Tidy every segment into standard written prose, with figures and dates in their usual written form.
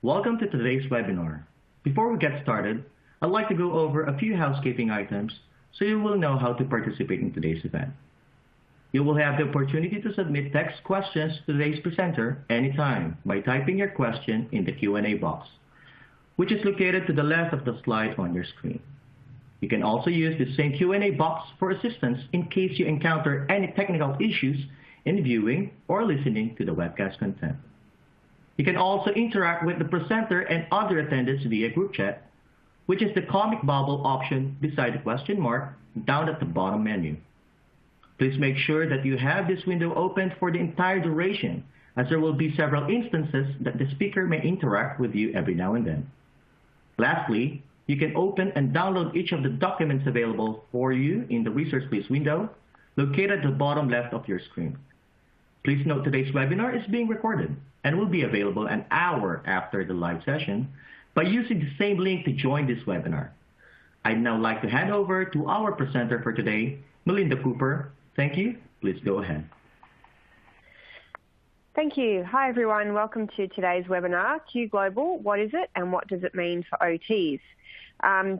Welcome to today's webinar. Before we get started, I'd like to go over a few housekeeping items so you will know how to participate in today's event. You will have the opportunity to submit text questions to today's presenter anytime by typing your question in the Q&A box, which is located to the left of the slide on your screen. You can also use the same Q&A box for assistance in case you encounter any technical issues in viewing or listening to the webcast content. You can also interact with the presenter and other attendees via group chat, which is the comic bubble option beside the question mark down at the bottom menu. Please make sure that you have this window open for the entire duration, as there will be several instances that the speaker may interact with you every now and then. Lastly, you can open and download each of the documents available for you in the Research Please window located at the bottom left of your screen. Please note today's webinar is being recorded and will be available an hour after the live session by using the same link to join this webinar. I'd now like to hand over to our presenter for today, Melinda Cooper. Thank you. Please go ahead. Thank you. Hi, everyone. Welcome to today's webinar, Q Global, what is it and what does it mean for OTs?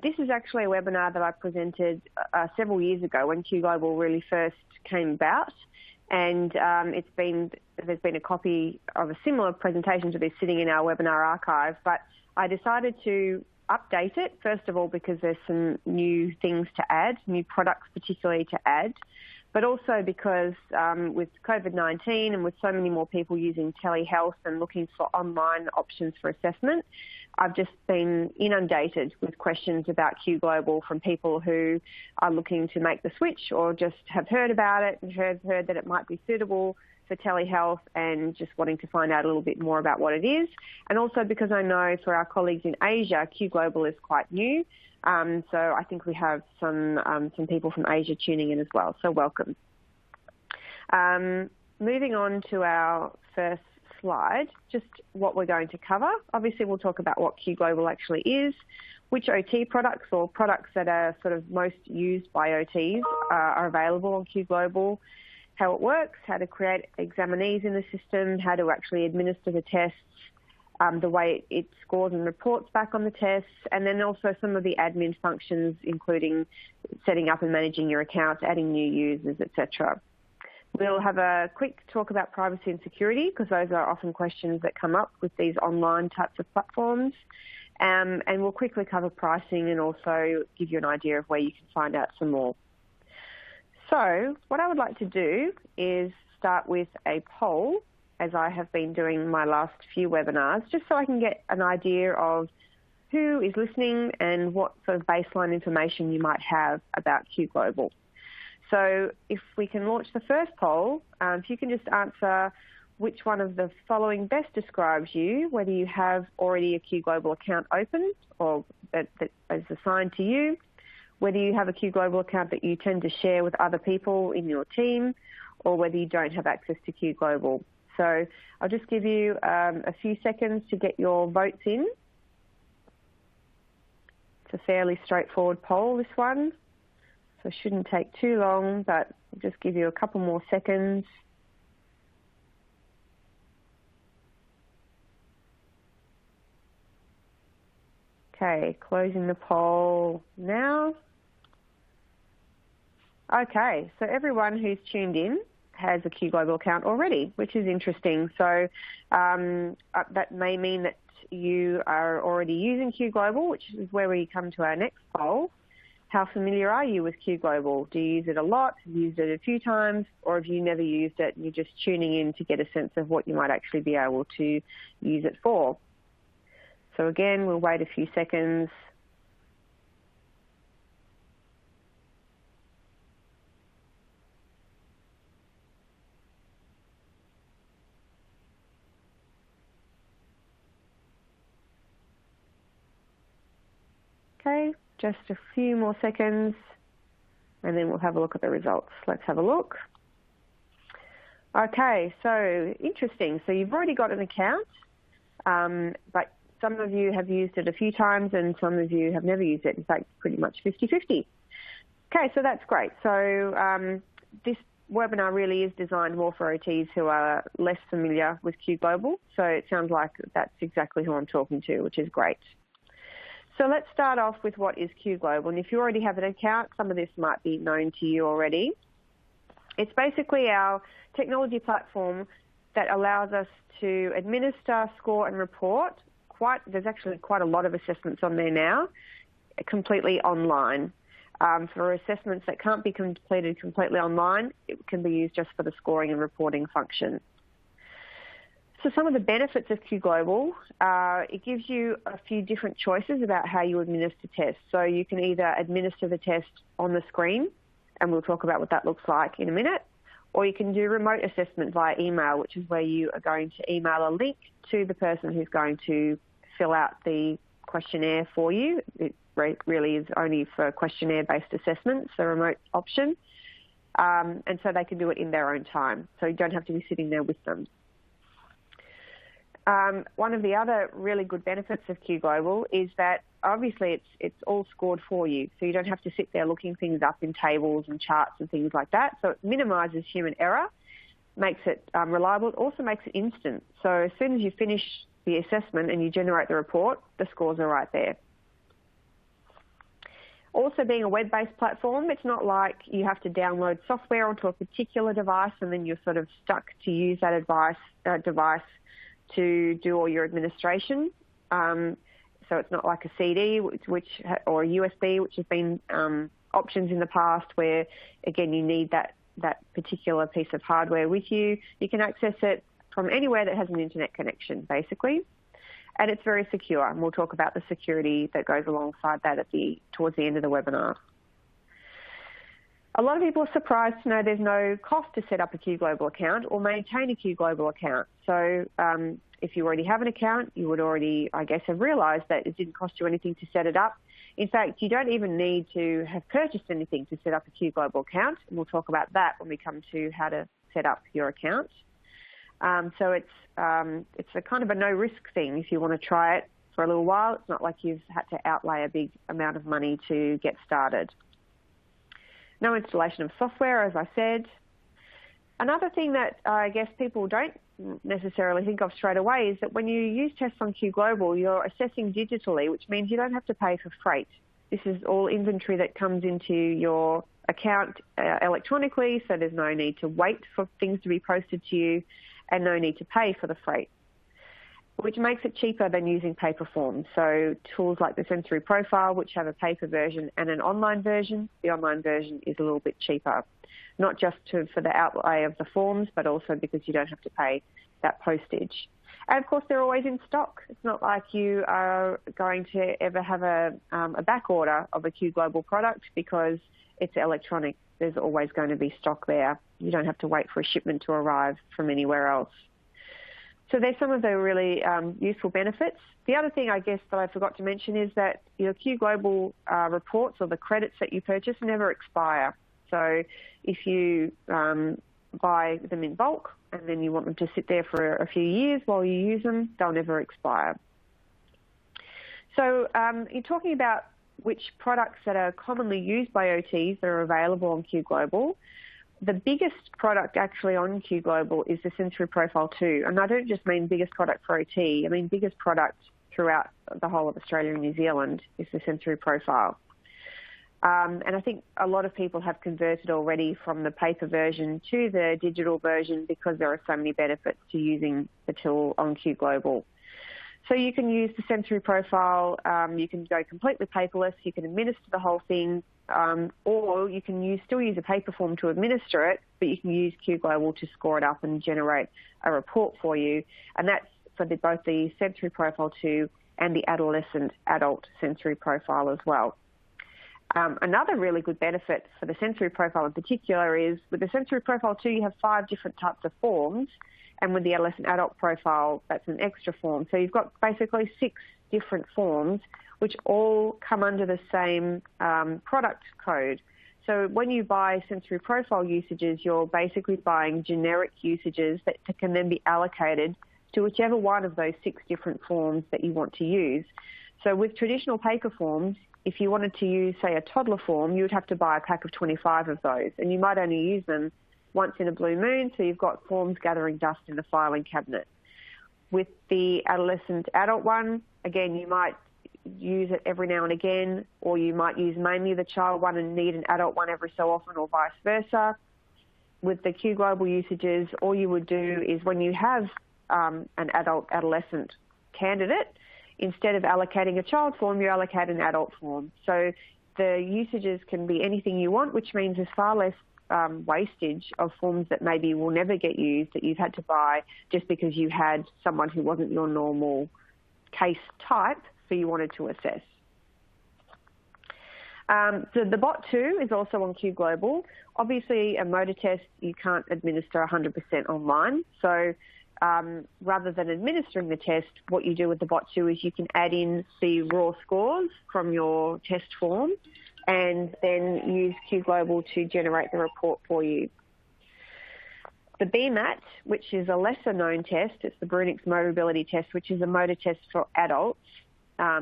This is actually a webinar that I presented several years ago when Q Global really first came about. And there's been a copy of a similar presentation to this sitting in our webinar archive, but I decided to update it, first of all, because there's some new things to add, new products particularly to add, but also because with COVID-19 and with so many more people using telehealth and looking for online options for assessment, I've just been inundated with questions about Q Global from people who are looking to make the switch or just have heard about it and heard that it might be suitable for telehealth and just wanting to find out a little bit more about what it is. And also because I know for our colleagues in Asia, Q Global is quite new. So I think we have some people from Asia tuning in as well. So welcome. Moving on to our first slide, just what we're going to cover. Obviously, we'll talk about what Q Global actually is, which OT products or products that are sort of most used by OTs are available on Q Global, how it works, how to create examinees in the system, how to actually administer the tests, the way it scores and reports back on the tests, and then also some of the admin functions, including setting up and managing your account, adding new users, etc. We'll have a quick talk about privacy and security, because those are often questions that come up with these online types of platforms. And we'll quickly cover pricing and also give you an idea of where you can find out some more. So what I would like to do is start with a poll, as I have been doing my last few webinars, just so I can get an idea of who is listening and what sort of baseline information you might have about Q Global. So if we can launch the first poll, if you can just answer which one of the following best describes you, whether you have already a Q Global account open or that is assigned to you, whether you have a Q Global account that you tend to share with other people in your team, or whether you don't have access to Q Global. So I'll just give you a few seconds to get your votes in. It's a fairly straightforward poll, this one. So it shouldn't take too long, but I'll just give you a couple more seconds. Okay, closing the poll now. Okay, so everyone who's tuned in has a Q Global account already, which is interesting. So that may mean that you are already using Q Global, which is where we come to our next poll. How familiar are you with Q Global? Do you use it a lot? Have you used it a few times? Or have you never used it and you're just tuning in to get a sense of what you might actually be able to use it for? So again, we'll wait a few seconds. Okay, just a few more seconds, and then we'll have a look at the results. Let's have a look. Okay, so interesting. So you've already got an account, but some of you have used it a few times and some of you have never used it. In fact, pretty much 50-50. Okay, so that's great. So this webinar really is designed more for OTs who are less familiar with Q Global. So it sounds like that's exactly who I'm talking to, which is great. So let's start off with what is Q Global. And if you already have an account, some of this might be known to you already. It's basically our technology platform that allows us to administer, score and report. There's actually quite a lot of assessments on there now, completely online. For assessments that can't be completed completely online, it can be used just for the scoring and reporting function. So some of the benefits of Q Global, it gives you a few different choices about how you administer tests. So you can either administer the test on the screen, and we'll talk about what that looks like in a minute, or you can do remote assessment via email, which is where you are going to email a link to the person who's going to fill out the questionnaire for you. It really is only for questionnaire-based assessments, the remote option, and so they can do it in their own time, so you don't have to be sitting there with them. One of the other really good benefits of Q Global is that obviously it's all scored for you, so you don't have to sit there looking things up in tables and charts and things like that. So it minimises human error, makes it reliable. It also makes it instant. So as soon as you finish the assessment and you generate the report, the scores are right there. Also, being a web-based platform, it's not like you have to download software onto a particular device and then you're sort of stuck to use that device to do all your administration. So it's not like a CD or a USB, which has been options in the past where, again, you need that particular piece of hardware with you. You can access it from anywhere that has an internet connection, basically. And it's very secure, and we'll talk about the security that goes alongside that towards the end of the webinar. A lot of people are surprised to know there's no cost to set up a Q Global account or maintain a Q Global account. So if you already have an account, you would already, I guess, have realised that it didn't cost you anything to set it up. In fact, you don't even need to have purchased anything to set up a Q Global account, and we'll talk about that when we come to how to set up your account. So it's a kind of a no-risk thing if you want to try it for a little while. It's not like you've had to outlay a big amount of money to get started. No installation of software, as I said. Another thing that I guess people don't necessarily think of straight away is that when you use tests on Q Global, you're assessing digitally, which means you don't have to pay for freight. This is all inventory that comes into your account electronically, so there's no need to wait for things to be posted to you and no need to pay for the freight, which makes it cheaper than using paper forms. So tools like the Sensory Profile, which have a paper version and an online version, the online version is a little bit cheaper, not just for the outlay of the forms, but also because you don't have to pay that postage. And of course, they're always in stock. It's not like you are going to ever have a back order of a Q Global product because it's electronic. There's always going to be stock there. You don't have to wait for a shipment to arrive from anywhere else. So there's some of the really useful benefits. The other thing, I guess, that I forgot to mention is that your Q Global reports or the credits that you purchase never expire. So if you buy them in bulk and then you want them to sit there for a few years while you use them, they'll never expire. So you're talking about which products that are commonly used by OTs that are available on Q Global. The biggest product actually on Q Global is the Sensory Profile 2. And I don't just mean biggest product for OT, I mean biggest product throughout the whole of Australia and New Zealand is the Sensory Profile. And I think a lot of people have converted already from the paper version to the digital version because there are so many benefits to using the tool on Q Global. So you can use the Sensory Profile, you can go completely paperless, you can administer the whole thing, or you can still use a paper form to administer it, but you can use Q Global to score it up and generate a report for you. And that's for both the Sensory Profile 2 and the Adult Sensory Profile as well. Another really good benefit for the Sensory Profile in particular is with the Sensory Profile 2, you have 5 different types of forms. And with the Adolescent Adult Profile, that's an extra form. So you've got basically 6 different forms, which all come under the same product code. So when you buy Sensory Profile usages, you're basically buying generic usages that can then be allocated to whichever one of those 6 different forms that you want to use. So with traditional paper forms, if you wanted to use, say, a toddler form, you would have to buy a pack of 25 of those, and you might only use them once in a blue moon, so you've got forms gathering dust in the filing cabinet. With the adolescent adult one, again, you might use it every now and again, or you might use mainly the child one and need an adult one every so often, or vice versa. With the Q Global usages, all you would do is when you have an adolescent candidate, instead of allocating a child form, you allocate an adult form. So the usages can be anything you want, which means there's far less wastage of forms that maybe will never get used that you've had to buy just because you had someone who wasn't your normal case type, so you wanted to assess. So the Bot 2 is also on Q Global. Obviously, a motor test, you can't administer 100% online. So rather than administering the test, what you do with the Bot 2 is you can add in the raw scores from your test form and then use Q Global to generate the report for you. The BMAT, which is a lesser known test, it's the Brunick's Motor Ability Test, which is a motor test for adults,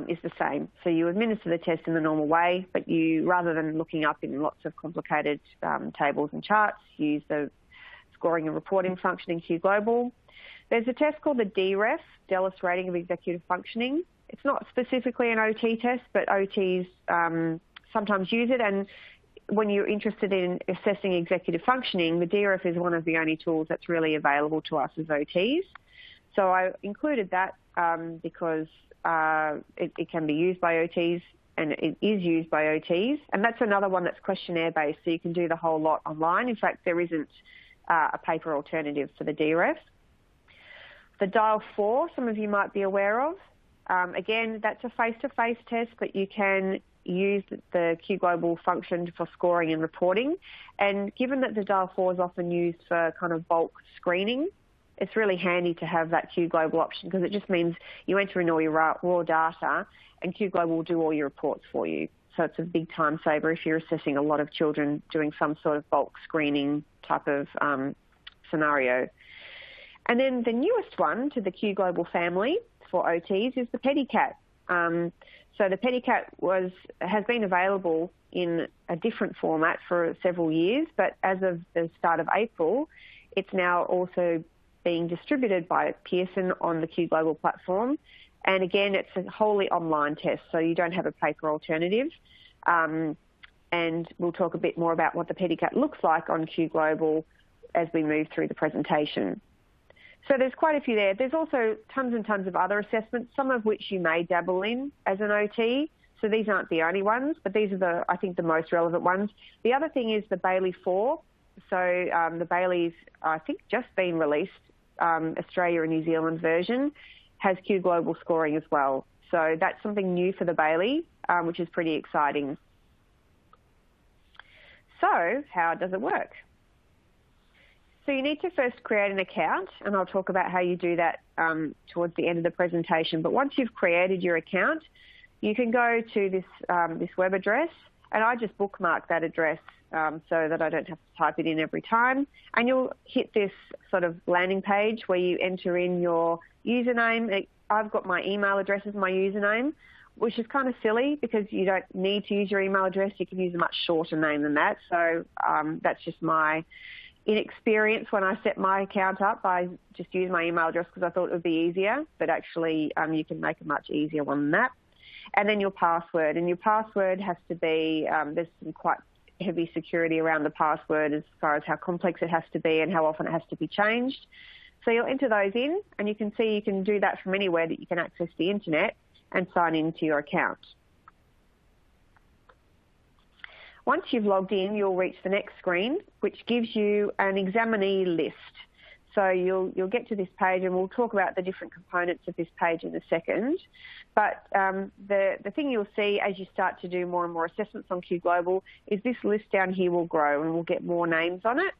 is the same. So you administer the test in the normal way, but you, rather than looking up in lots of complicated tables and charts, use the scoring and reporting function in Q Global. There's a test called the DREF, Dallas Rating of Executive Functioning. It's not specifically an OT test, but OTs sometimes use it. And when you're interested in assessing executive functioning, the DREF is one of the only tools that's really available to us as OTs. So I included that because it can be used by OTs, and it is used by OTs. And that's another one that's questionnaire-based, so you can do the whole lot online. In fact, there isn't a paper alternative for the DREF. The Dial-4, some of you might be aware of. Again, that's a face-to-face test, but you can use the Q Global function for scoring and reporting. And given that the Dial-4 is often used for kind of bulk screening, it's really handy to have that Q Global option, because it just means you enter in all your raw data and Q Global will do all your reports for you. So it's a big time saver if you're assessing a lot of children doing some sort of bulk screening type of scenario. And then the newest one to the Q Global family for OTs is the PEDI-CAT. So the PEDI-CAT has been available in a different format for several years, but as of the start of April, it's now also being distributed by Pearson on the Q Global platform. And again, it's a wholly online test, so you don't have a paper alternative. And we'll talk a bit more about what the PEDI-CAT looks like on Q Global as we move through the presentation. So there's quite a few there. There's also tons and tons of other assessments, some of which you may dabble in as an OT. So these aren't the only ones, but these are I think, the most relevant ones. The other thing is the Bailey 4. So the Bailey's, I think, just been released. Australia and New Zealand version has Q Global scoring as well. So that's something new for the Bailey, which is pretty exciting. So how does it work? So you need to first create an account, and I'll talk about how you do that towards the end of the presentation. But once you've created your account, you can go to this web address, and I just bookmark that address so that I don't have to type it in every time. And you'll hit this sort of landing page where you enter in your username. I've got my email address as my username, which is kind of silly because you don't need to use your email address. You can use a much shorter name than that. So that's just my inexperience. When I set my account up, I just used my email address because I thought it would be easier, but actually you can make a much easier one than that. And then your password, and your password has to be, there's some quite heavy security around the password as far as how complex it has to be and how often it has to be changed. So you'll enter those in, and you can see you can do that from anywhere that you can access the internet and sign into your account. Once you've logged in, you'll reach the next screen, which gives you an examinee list. So you'll get to this page, and we'll talk about the different components of this page in a second. But the thing you'll see as you start to do more and more assessments on Q Global is this list down here will grow, and we'll get more names on it.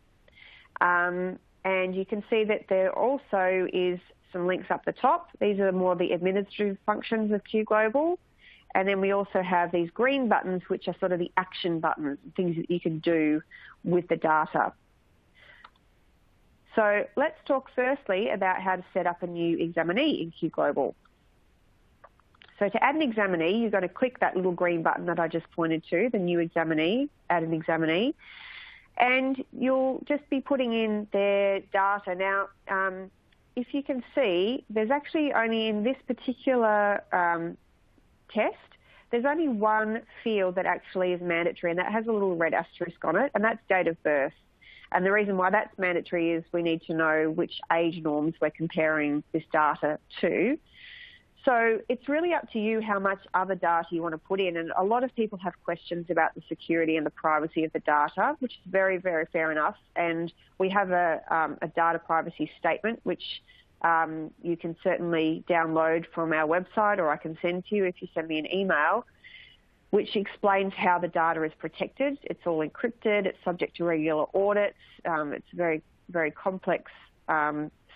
And you can see that there also is some links up the top. These are more the administrative functions of Q Global. And then we also have these green buttons, which are sort of the action buttons, things that you can do with the data. So let's talk firstly about how to set up a new examinee in Q Global. So to add an examinee, you've got to click that little green button that I just pointed to, the new examinee, add an examinee. And you'll just be putting in their data. Now, if you can see, there's actually only in this particular test, there's only one field that actually is mandatory, and that has a little red asterisk on it, and that's date of birth. And the reason why that's mandatory is we need to know which age norms we're comparing this data to. So it's really up to you how much other data you want to put in. And a lot of people have questions about the security and the privacy of the data, which is very, very fair enough. And we have a data privacy statement, which you can certainly download from our website, or I can send to you if you send me an email, which explains how the data is protected. It's all encrypted. It's subject to regular audits. It's a very, very complex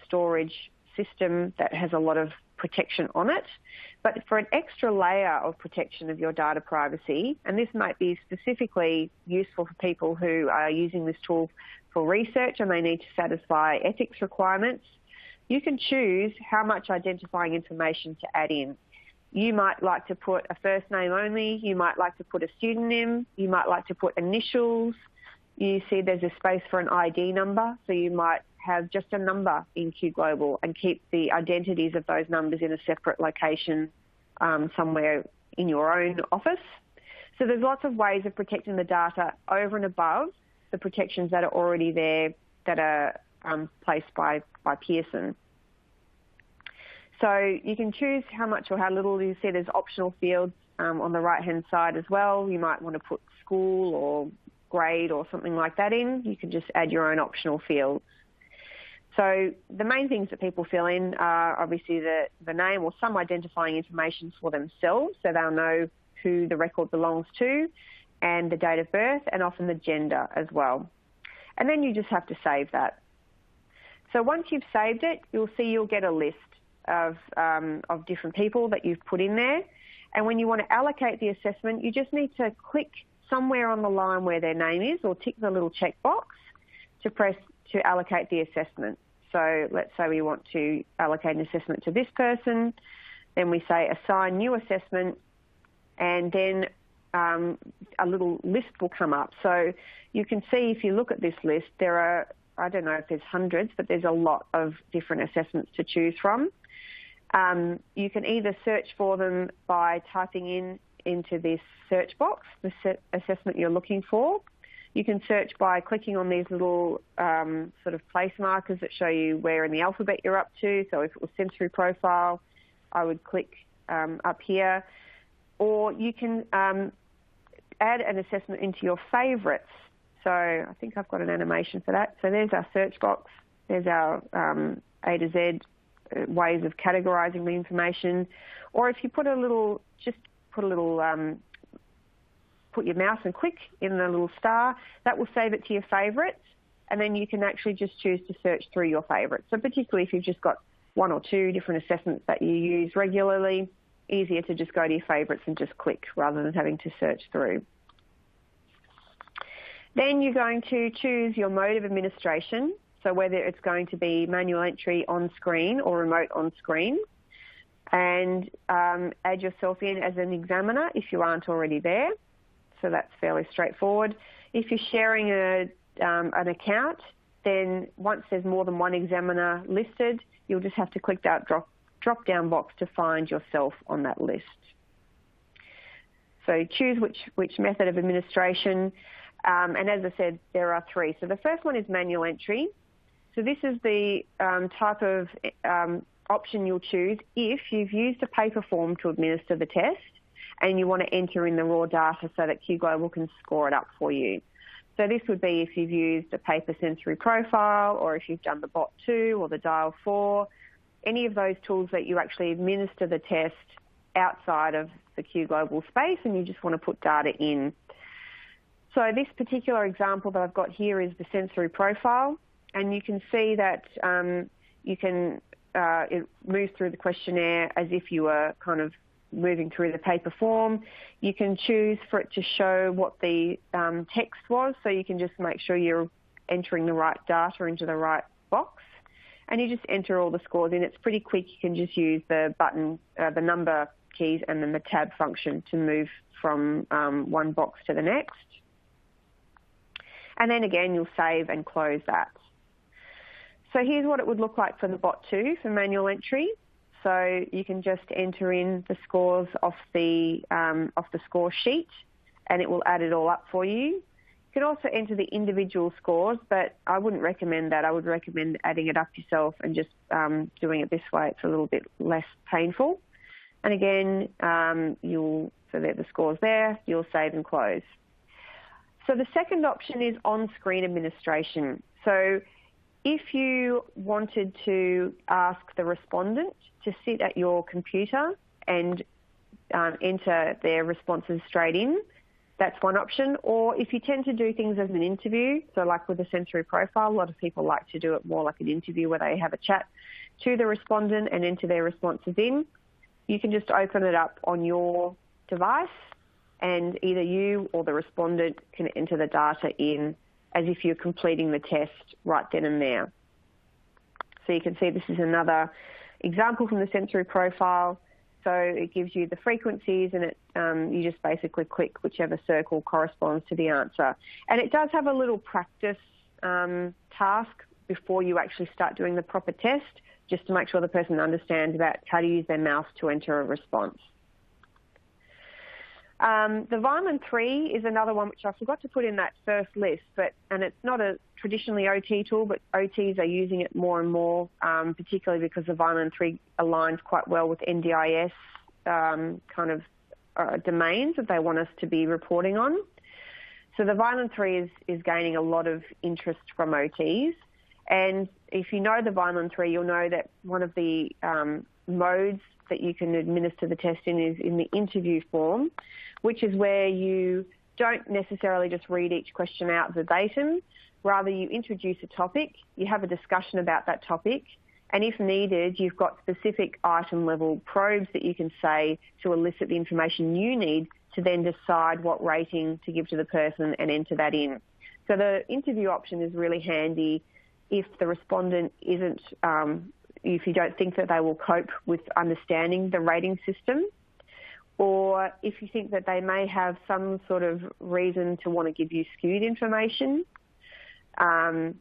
storage system that has a lot of protection on it. But for an extra layer of protection of your data privacy, and this might be specifically useful for people who are using this tool for research and they need to satisfy ethics requirements, you can choose how much identifying information to add in. You might like to put a first name only. You might like to put a pseudonym. You might like to put initials. You see there's a space for an ID number, so you might have just a number in Q Global and keep the identities of those numbers in a separate location somewhere in your own office. So there's lots of ways of protecting the data over and above the protections that are already there that are placed by Pearson. So you can choose how much or how little. You see there's optional fields on the right-hand side as well. You might want to put school or grade or something like that in. You can just add your own optional fields. So the main things that people fill in are obviously the name or some identifying information for themselves, so they'll know who the record belongs to, and the date of birth, and often the gender as well. And then you just have to save that. So once you've saved it, you'll see you'll get a list of different people that you've put in there. And when you want to allocate the assessment, you just need to click somewhere on the line where their name is, or tick the little checkbox to press to allocate the assessment. So let's say we want to allocate an assessment to this person. Then we say assign new assessment, and then a little list will come up. So you can see if you look at this list, there are, I don't know if there's hundreds, but there's a lot of different assessments to choose from. You can either search for them by typing into this search box the assessment you're looking for. You can search by clicking on these little sort of place markers that show you where in the alphabet you're up to. So if it was sensory profile, I would click up here. Or you can add an assessment into your favourites. So I think I've got an animation for that. So there's our search box. There's our A to Z ways of categorising the information. Or if you put put your mouse and click in the little star, that will save it to your favourites, and then you can actually just choose to search through your favourites. So particularly if you've just got one or two different assessments that you use regularly, easier to just go to your favourites and just click rather than having to search through. Then you're going to choose your mode of administration, so whether it's going to be manual entry on screen or remote on screen, and add yourself in as an examiner if you aren't already there. So that's fairly straightforward. If you're sharing an account, then once there's more than one examiner listed, you'll just have to click that drop-down box to find yourself on that list. So choose which method of administration. And as I said, there are three. So the first one is manual entry. So this is the type of option you'll choose if you've used a paper form to administer the test and you want to enter in the raw data so that Q Global can score it up for you. So this would be if you've used a paper sensory profile, or if you've done the Bot2 or the Dial4, any of those tools that you actually administer the test outside of the Q Global space and you just want to put data in. So this particular example that I've got here is the sensory profile, and you can see that it moves through the questionnaire as if you were kind of moving through the paper form. You can choose for it to show what the text was, so you can just make sure you're entering the right data into the right box, and you just enter all the scores in. It's pretty quick. You can just use the button, the number keys, and then the tab function to move from one box to the next. And then again, you'll save and close that. So here's what it would look like for the bot 2 for manual entry. So you can just enter in the scores off the score sheet, and it will add it all up for you. You can also enter the individual scores, but I wouldn't recommend that. I would recommend adding it up yourself and just doing it this way. It's a little bit less painful. And again, so there are the scores there. You'll save and close. So the second option is on-screen administration. So if you wanted to ask the respondent to sit at your computer and enter their responses straight in, that's one option. Or if you tend to do things as an interview, so like with a sensory profile, a lot of people like to do it more like an interview where they have a chat to the respondent and enter their responses in, you can just open it up on your device and either you or the respondent can enter the data in as if you're completing the test right then and there. So you can see this is another example from the sensory profile. So it gives you the frequencies and you just basically click whichever circle corresponds to the answer. And it does have a little practice task before you actually start doing the proper test, just to make sure the person understands about how to use their mouse to enter a response. The Vineland 3 is another one which I forgot to put in that first list, and it's not a traditionally OT tool, but OTs are using it more and more, particularly because the Vineland 3 aligns quite well with NDIS domains that they want us to be reporting on. So the Vineland 3 is gaining a lot of interest from OTs. And if you know the Vineland 3, you'll know that one of the modes that you can administer the test in is in the interview form, which is where you don't necessarily just read each question out verbatim. Rather, you introduce a topic, you have a discussion about that topic, and if needed, you've got specific item-level probes that you can say to elicit the information you need to then decide what rating to give to the person and enter that in. So the interview option is really handy if the respondent isn't, if you don't think that they will cope with understanding the rating system, or if you think that they may have some sort of reason to want to give you skewed information. For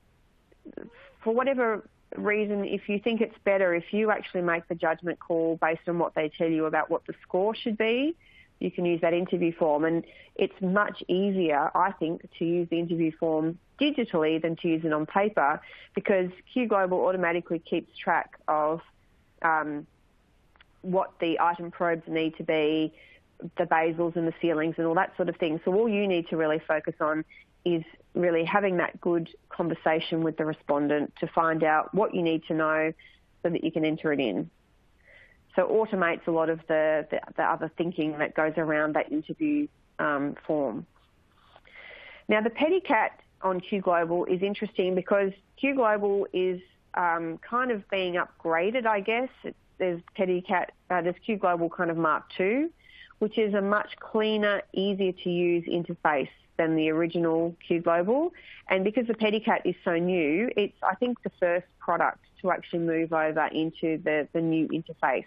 whatever reason, if you think it's better if you actually make the judgment call based on what they tell you about what the score should be, you can use that interview form. And it's much easier, I think, to use the interview form digitally than to use it on paper, because Q Global automatically keeps track of what the item probes need to be, the basals and the ceilings and all that sort of thing. So all you need to really focus on is really having that good conversation with the respondent to find out what you need to know so that you can enter it in. So it automates a lot of the other thinking that goes around that interview form. Now, the PEDI-CAT on Q Global is interesting because Q Global is kind of being upgraded, I guess. There's PEDI-CAT, there's Q Global kind of Mark II, which is a much cleaner, easier to use interface than the original Q Global. And because the PEDI-CAT is so new, it's, I think, the first product to actually move over into the new interface.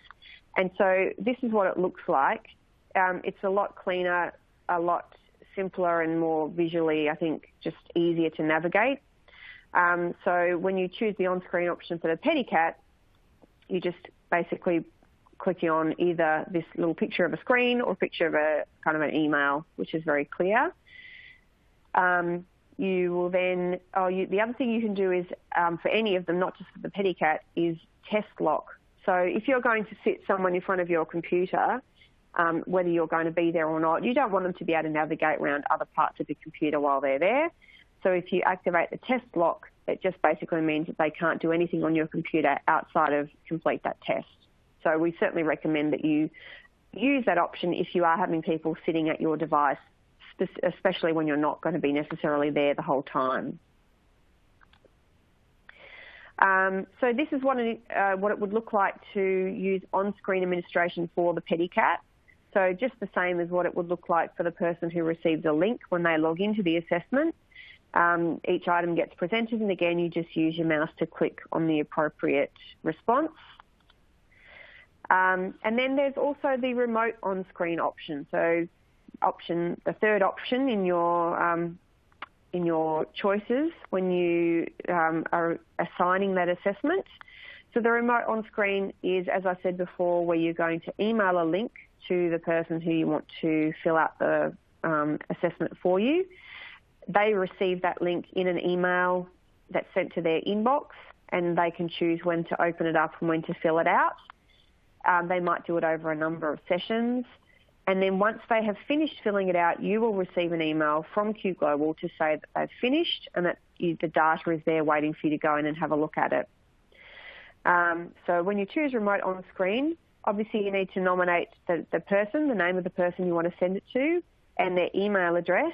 And so this is what it looks like. It's a lot cleaner, a lot simpler and more visually, I think, just easier to navigate. So when you choose the on-screen option for the PEDI-CAT, you just basically click on either this little picture of a screen or a picture of a kind of an email, which is very clear. You will then, the other thing you can do is, for any of them, not just for the PEDI-CAT, is test lock. So if you're going to sit someone in front of your computer, whether you're going to be there or not, you don't want them to be able to navigate around other parts of the computer while they're there. So if you activate the test lock, it just basically means that they can't do anything on your computer outside of complete that test. So we certainly recommend that you use that option if you are having people sitting at your device, especially when you're not going to be necessarily there the whole time. So this is what it would look like to use on-screen administration for the PEDI-CAT. So just the same as what it would look like for the person who receives a link when they log into the assessment. Each item gets presented, and again, you just use your mouse to click on the appropriate response. And then there's also the remote on-screen option. So the third option in your in your choices when you are assigning that assessment. So the remote on-screen is, as I said before, where you're going to email a link to the person who you want to fill out the assessment for you. They receive that link in an email that's sent to their inbox, and they can choose when to open it up and when to fill it out. They might do it over a number of sessions. And then once they have finished filling it out, you will receive an email from Q Global to say that they've finished and that the data is there waiting for you to go in and have a look at it. So when you choose remote on screen, obviously you need to nominate the person, the name of the person you want to send it to, and their email address.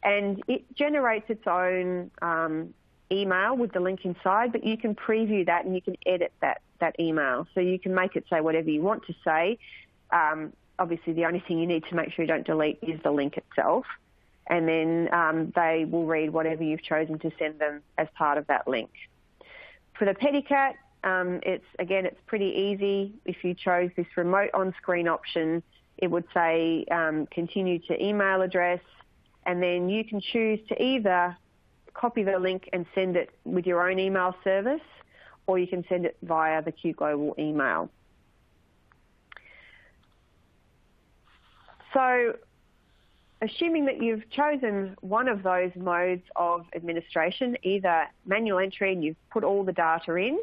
And it generates its own email with the link inside, but you can preview that and you can edit that email. So you can make it say whatever you want to say. Obviously, the only thing you need to make sure you don't delete is the link itself. And then they will read whatever you've chosen to send them as part of that link. For the PEDI-CAT, it's pretty easy. If you chose this remote on-screen option, it would say continue to email address, and then you can choose to either copy the link and send it with your own email service, or you can send it via the Q Global email. So assuming that you've chosen one of those modes of administration, either manual entry and you've put all the data in,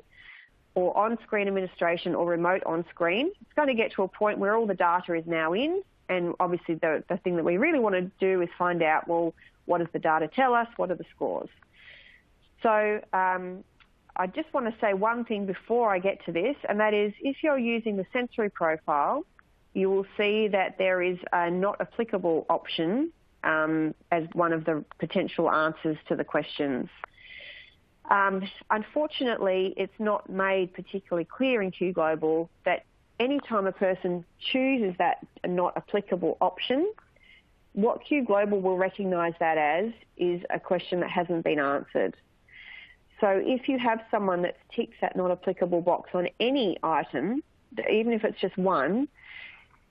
or on-screen administration or remote on-screen, it's going to get to a point where all the data is now in, and obviously the thing that we really want to do is find out, well, what does the data tell us? What are the scores? So I just want to say one thing before I get to this, and that is if you're using the sensory profile, you will see that there is a not applicable option as one of the potential answers to the questions. Unfortunately, it's not made particularly clear in Q Global that any time a person chooses that not applicable option, what Q Global will recognise that as is a question that hasn't been answered. So if you have someone that ticks that not applicable box on any item, even if it's just one,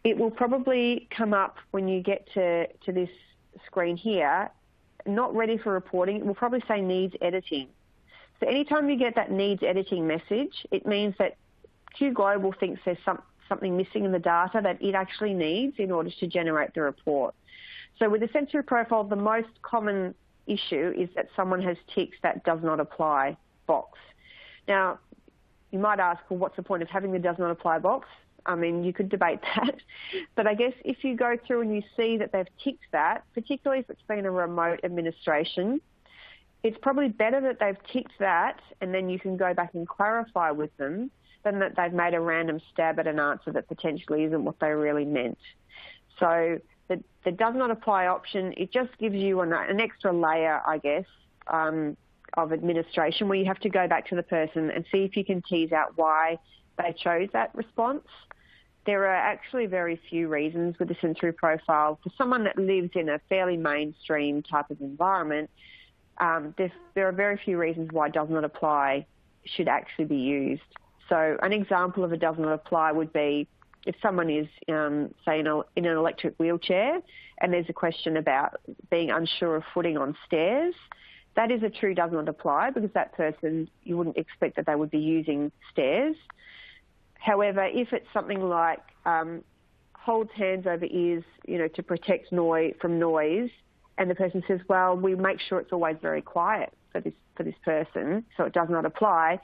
it will probably come up when you get to this screen here, not ready for reporting. It will probably say needs editing. So anytime you get that needs editing message, it means that Q Global thinks there's something missing in the data that it actually needs in order to generate the report. So with the sensory profile, the most common issue is that someone has ticked that does not apply box. Now, you might ask, well, what's the point of having the does not apply box? I mean, you could debate that. But I guess if you go through and you see that they've ticked that, particularly if it's been a remote administration, it's probably better that they've ticked that and then you can go back and clarify with them than that they've made a random stab at an answer that potentially isn't what they really meant. So the does not apply option, it just gives you an extra layer, I guess, of administration where you have to go back to the person and see if you can tease out why they chose that response. There are actually very few reasons with the sensory profile. For someone that lives in a fairly mainstream type of environment, there are very few reasons why does not apply should actually be used. So an example of a does not apply would be if someone is, say, in an electric wheelchair and there's a question about being unsure of footing on stairs, that is a true does not apply because that person, you wouldn't expect that they would be using stairs. However, if it's something like holds hands over ears, to protect from noise, and the person says, well, we make sure it's always very quiet for this person, so it does not apply,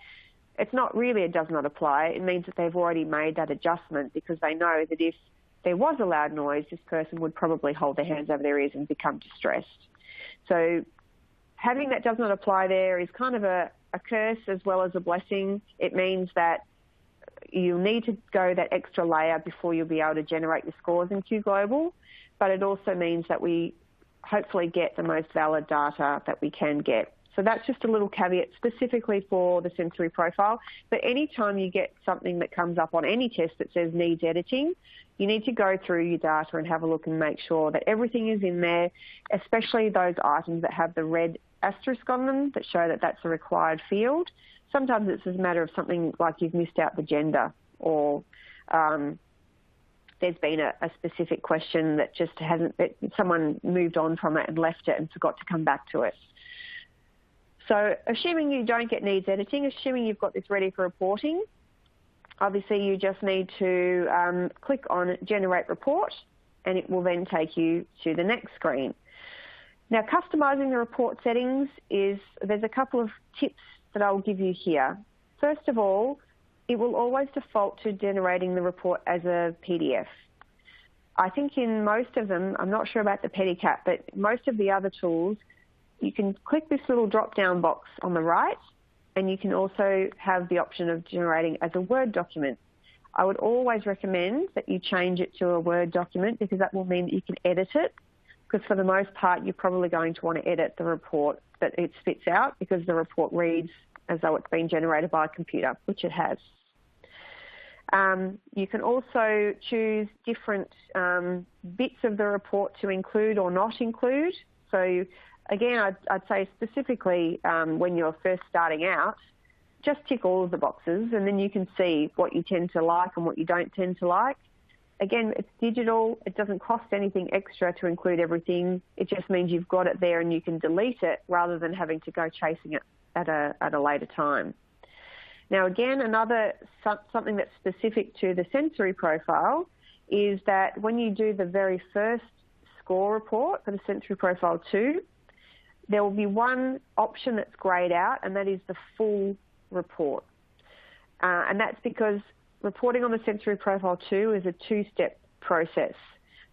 it's not really a does not apply. It means that they've already made that adjustment because they know that if there was a loud noise, this person would probably hold their hands over their ears and become distressed. So having that does not apply there is kind of a curse as well as a blessing. It means that you'll need to go that extra layer before you'll be able to generate your scores in Q Global, but it also means that we hopefully get the most valid data that we can get. So that's just a little caveat specifically for the sensory profile. But anytime you get something that comes up on any test that says needs editing, you need to go through your data and have a look and make sure that everything is in there, especially those items that have the red asterisk on them that show that that's a required field. Sometimes it's a matter of something like you've missed out the gender or there's been a specific question that just someone moved on from it and left it and forgot to come back to it. So assuming you don't get needs editing, assuming you've got this ready for reporting, obviously you just need to click on Generate Report, and it will then take you to the next screen. Now, customizing the report settings there's a couple of tips that I'll give you here. First of all, it will always default to generating the report as a PDF. I think in most of them, I'm not sure about the PEDI-CAT, but most of the other tools, you can click this little drop-down box on the right, and you can also have the option of generating as a Word document. I would always recommend that you change it to a Word document, because that will mean that you can edit it, because for the most part, you're probably going to want to edit the report that it spits out, because the report reads as though it's been generated by a computer, which it has. You can also choose different bits of the report to include or not include. So again, I'd say specifically when you're first starting out, just tick all of the boxes, and then you can see what you tend to like and what you don't tend to like. Again, it's digital. It doesn't cost anything extra to include everything. It just means you've got it there and you can delete it rather than having to go chasing it at a later time. Now, again, something that's specific to the sensory profile is that when you do the very first score report for the sensory profile 2, there will be one option that's greyed out, and that is the full report. And that's because reporting on the sensory profile 2 is a 2-step process.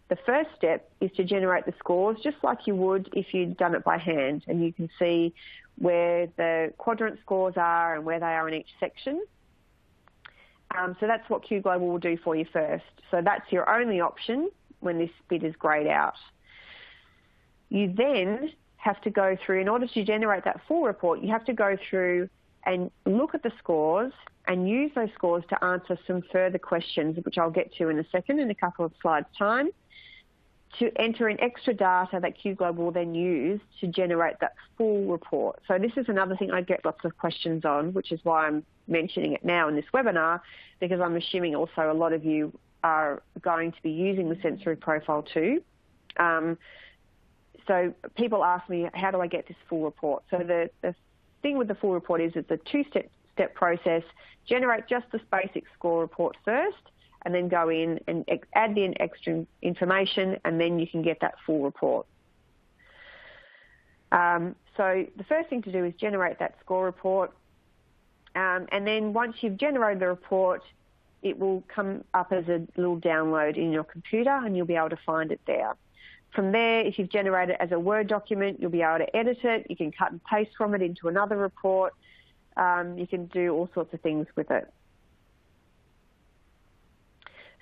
The first step is to generate the scores just like you would if you'd done it by hand, and you can see where the quadrant scores are and where they are in each section. So that's what Q Global will do for you first. So that's your only option when this bit is greyed out. You then have to go through, in order to generate that full report, you have to go through and look at the scores and use those scores to answer some further questions, which I'll get to in a second, in a couple of slides' time, to enter in extra data that Q Global will then use to generate that full report. So this is another thing I get lots of questions on, which is why I'm mentioning it now in this webinar, because I'm assuming also a lot of you are going to be using the sensory profile too. So people ask me, how do I get this full report? So the thing with the full report is it's a 2-step process. Generate just this basic score report first, and then go in and add in extra information, and then you can get that full report. So the first thing to do is generate that score report, and then once you've generated the report, it will come up as a little download in your computer, and you'll be able to find it there. From there, if you've generated it as a Word document, you'll be able to edit it. You can cut and paste from it into another report. You can do all sorts of things with it.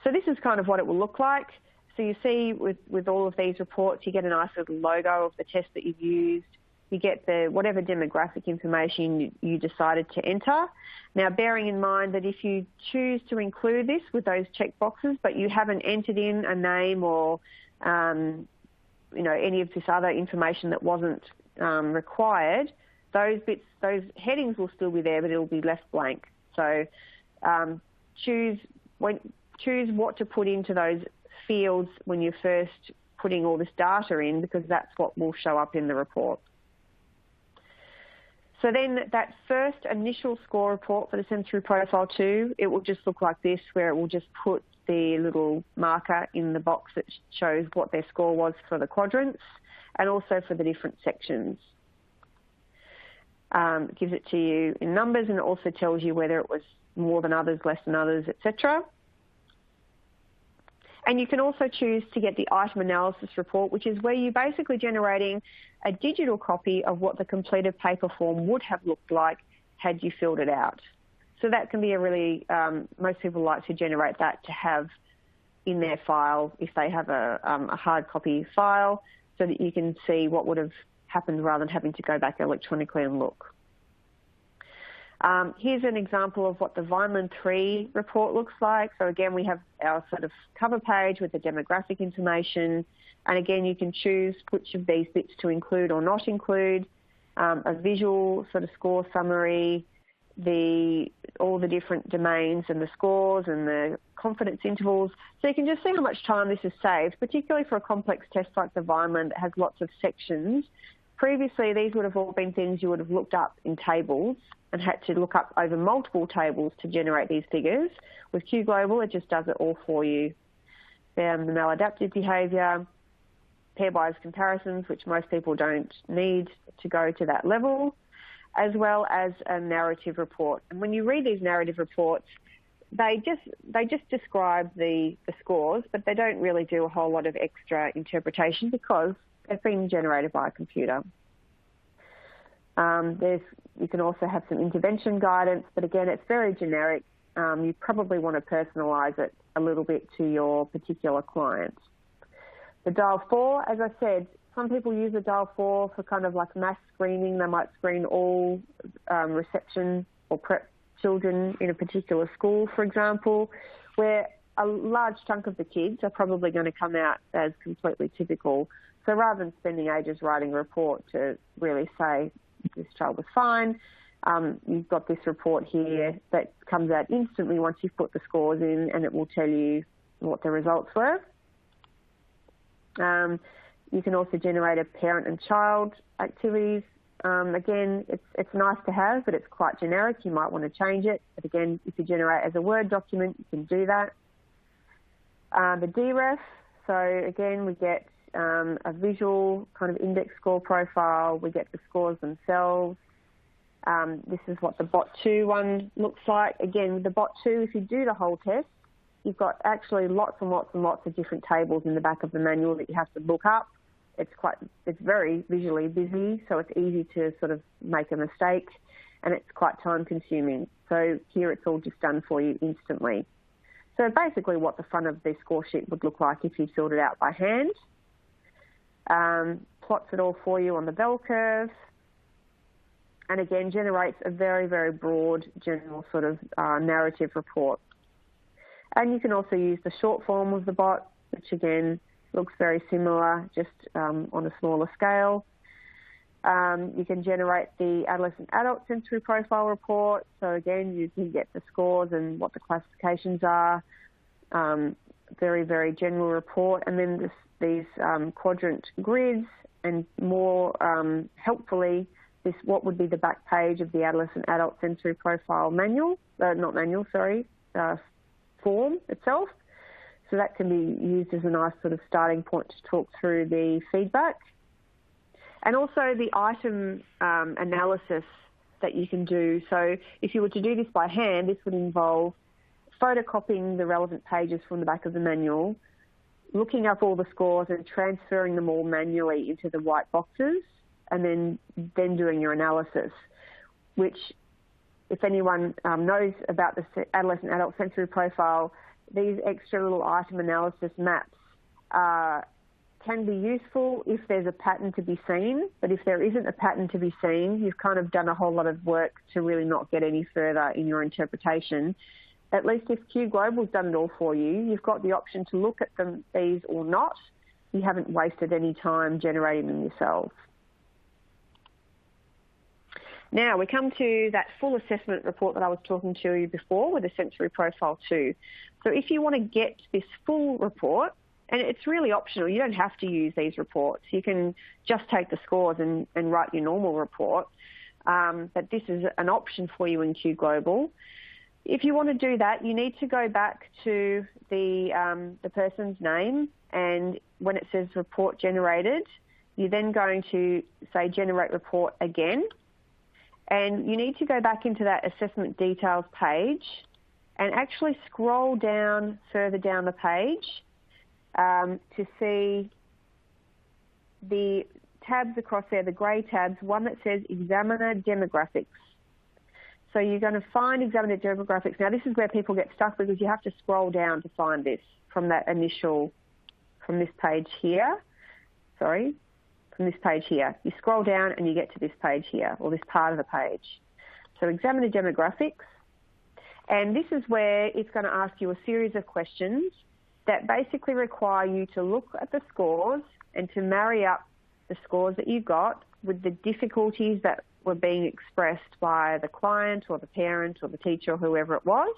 So this is kind of what it will look like. So you see with all of these reports, you get a nice little logo of the test that you've used. You get the whatever demographic information you decided to enter. Now, bearing in mind that if you choose to include this with those check boxes, but you haven't entered in a name or any of this other information that wasn't required, those headings will still be there, but it will be left blank. So choose what to put into those fields when you're first putting all this data in, because that's what will show up in the report. So then that first initial score report for the sensory profile 2, it will just look like this, where it will just put the little marker in the box that shows what their score was for the quadrants and also for the different sections. It gives it to you in numbers, and it also tells you whether it was more than others, less than others, etc. And you can also choose to get the item analysis report, which is where you're basically generating a digital copy of what the completed paper form would have looked like had you filled it out. So that can be a really, most people like to generate that to have in their file if they have a hard copy file, so that you can see what would have happened rather than having to go back electronically and look. Here's an example of what the Vineland 3 report looks like. So again, we have our sort of cover page with the demographic information. And again, you can choose which of these bits to include or not include, a visual sort of score summary. all the different domains and the scores and the confidence intervals. So you can just see how much time this has saved, particularly for a complex test like the Vineland that has lots of sections. Previously, these would have all been things you would have looked up in tables and had to look up over multiple tables to generate these figures. With Q Global, it just does it all for you. The maladaptive behaviour, pairwise comparisons, which most people don't need to go to that level, as well as a narrative report. And when you read these narrative reports, they just describe the scores, but they don't really do a whole lot of extra interpretation because they've been generated by a computer. You can also have some intervention guidance, but again, it's very generic. You probably want to personalise it a little bit to your particular client. The DIAL-4, as I said, some people use the DIAL-4 for kind of like mass screening. They might screen all reception or prep children in a particular school, for example, where a large chunk of the kids are probably going to come out as completely typical. So rather than spending ages writing a report to really say this child was fine, you've got this report here that comes out instantly once you've put the scores in, and it will tell you what the results were. You can also generate a parent and child activities. Again, it's nice to have, but it's quite generic. You might want to change it. But again, if you generate as a Word document, you can do that. The DREF, so again, we get a visual kind of index score profile. We get the scores themselves. This is what the Bot2 one looks like. Again, with the Bot2, if you do the whole test, you've got actually lots and lots and lots of different tables in the back of the manual that you have to look up. It's very visually busy, so it's easy to sort of make a mistake, and it's quite time consuming. So here it's all just done for you instantly. So basically what the front of the score sheet would look like if you filled it out by hand. Plots it all for you on the bell curve, and again generates a very, very broad general sort of narrative report. And you can also use the short form of the bot, which again looks very similar, just on a smaller scale. You can generate the adolescent adult sensory profile report. So again, you can get the scores and what the classifications are. Very, very general report. And then these quadrant grids, and more helpfully, what would be the back page of the adolescent adult sensory profile form itself. So that can be used as a nice sort of starting point to talk through the feedback. And also the item analysis that you can do. So if you were to do this by hand, this would involve photocopying the relevant pages from the back of the manual, looking up all the scores and transferring them all manually into the white boxes, and then doing your analysis, which, if anyone knows about the adolescent adult sensory profile, these extra little item analysis maps can be useful if there's a pattern to be seen. But if there isn't a pattern to be seen, you've kind of done a whole lot of work to really not get any further in your interpretation. At least if Q Global's done it all for you, you've got the option to look at these or not. You haven't wasted any time generating them yourself. Now we come to that full assessment report that I was talking to you before with the sensory profile 2. So if you want to get this full report, and it's really optional, you don't have to use these reports. You can just take the scores and write your normal report, but this is an option for you in Q Global. If you want to do that, you need to go back to the person's name, and when it says report generated, you're then going to say generate report again. And you need to go back into that assessment details page and actually scroll down further down the page to see the tabs across there, the grey tabs, one that says examiner demographics. So you're going to find examiner demographics. Now this is where people get stuck because you have to scroll down to find this from this page here. From this page here. You scroll down and you get to this page here, or this part of the page. So examiner demographics, and this is where it's going to ask you a series of questions that basically require you to look at the scores and to marry up the scores that you've got with the difficulties that were being expressed by the client or the parent or the teacher or whoever it was.